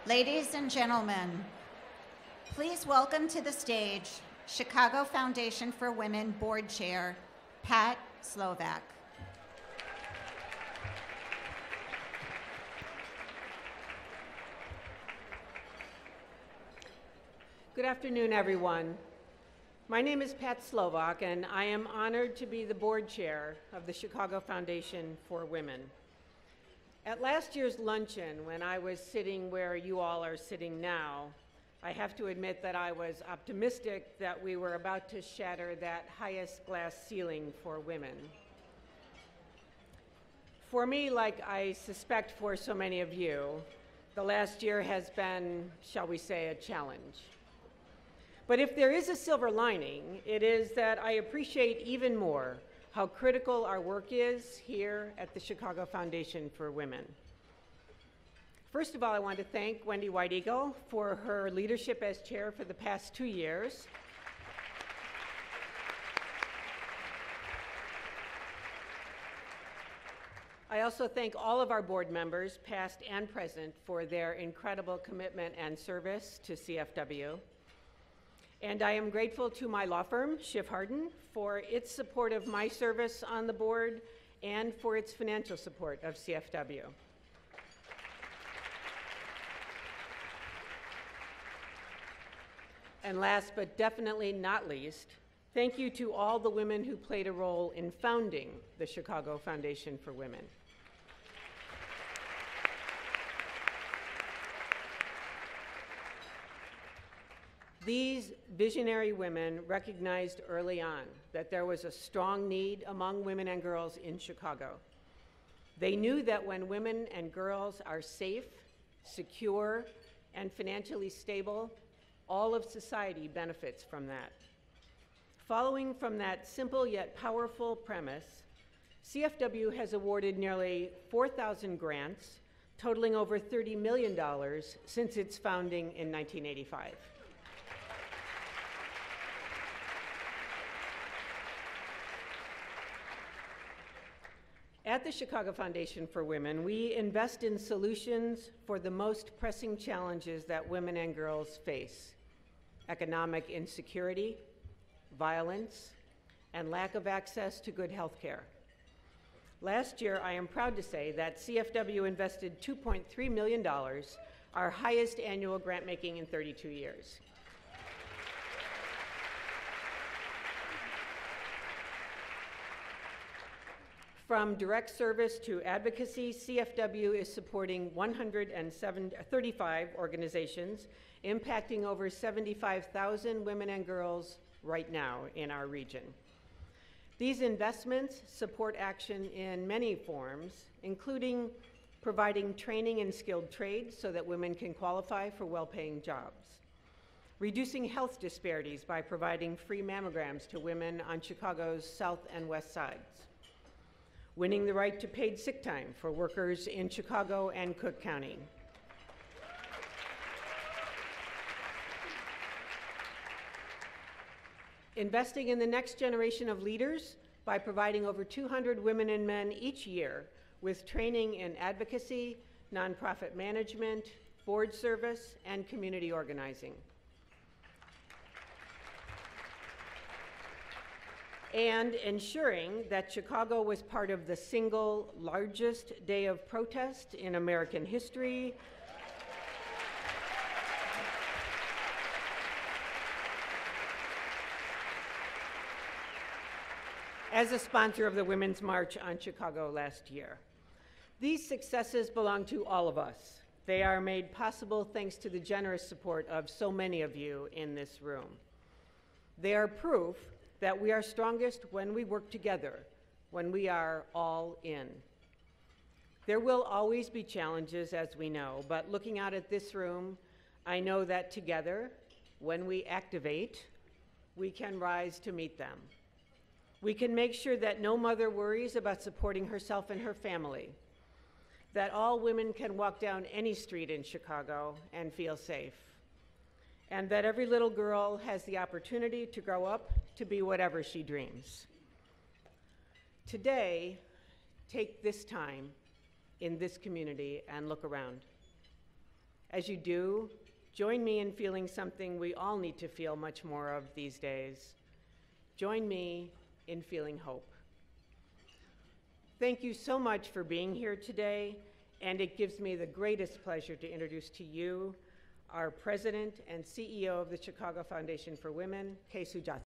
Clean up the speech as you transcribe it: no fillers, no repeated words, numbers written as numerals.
Ladies and gentlemen, please welcome to the stage Chicago Foundation for Women Board Chair, Pat Slovak. Good afternoon, everyone. My name is Pat Slovak, and I am honored to be the board chair of the Chicago Foundation for Women. At last year's luncheon, when I was sitting where you all are sitting now, I have to admit that I was optimistic that we were about to shatter that highest glass ceiling for women. For me, like I suspect for so many of you, the last year has been, shall we say, a challenge. But if there is a silver lining, it is that I appreciate even more how critical our work is here at the Chicago Foundation for Women. First of all, I want to thank Wendy White Eagle for her leadership as chair for the past 2 years. I also thank all of our board members, past and present, for their incredible commitment and service to CFW. And I am grateful to my law firm, Schiff Hardin, for its support of my service on the board and for its financial support of CFW. And last but definitely not least, thank you to all the women who played a role in founding the Chicago Foundation for Women. These visionary women recognized early on that there was a strong need among women and girls in Chicago. They knew that when women and girls are safe, secure, and financially stable, all of society benefits from that. Following from that simple yet powerful premise, CFW has awarded nearly 4,000 grants, totaling over $30 million since its founding in 1985. At the Chicago Foundation for Women, we invest in solutions for the most pressing challenges that women and girls face: economic insecurity, violence, and lack of access to good health care. Last year, I am proud to say that CFW invested $2.3 million, our highest annual grant making in 32 years. From direct service to advocacy, CFW is supporting 135 organizations, impacting over 75,000 women and girls right now in our region. These investments support action in many forms, including providing training in skilled trades so that women can qualify for well-paying jobs, reducing health disparities by providing free mammograms to women on Chicago's south and west sides, winning the right to paid sick time for workers in Chicago and Cook County, investing in the next generation of leaders by providing over 200 women and men each year with training in advocacy, nonprofit management, board service, and community organizing. And ensuring that Chicago was part of the single largest day of protest in American history, as a sponsor of the Women's March on Chicago last year. These successes belong to all of us. They are made possible thanks to the generous support of so many of you in this room. They are proof that we are strongest when we work together, when we are all in. There will always be challenges, as we know, but looking out at this room, I know that together, when we activate, we can rise to meet them. We can make sure that no mother worries about supporting herself and her family, that all women can walk down any street in Chicago and feel safe, and that every little girl has the opportunity to grow up to be whatever she dreams. Today, take this time in this community and look around. As you do, join me in feeling something we all need to feel much more of these days. Join me in feeling hope. Thank you so much for being here today, and it gives me the greatest pleasure to introduce to you our President and CEO of the Chicago Foundation for Women, Kay Sujatha.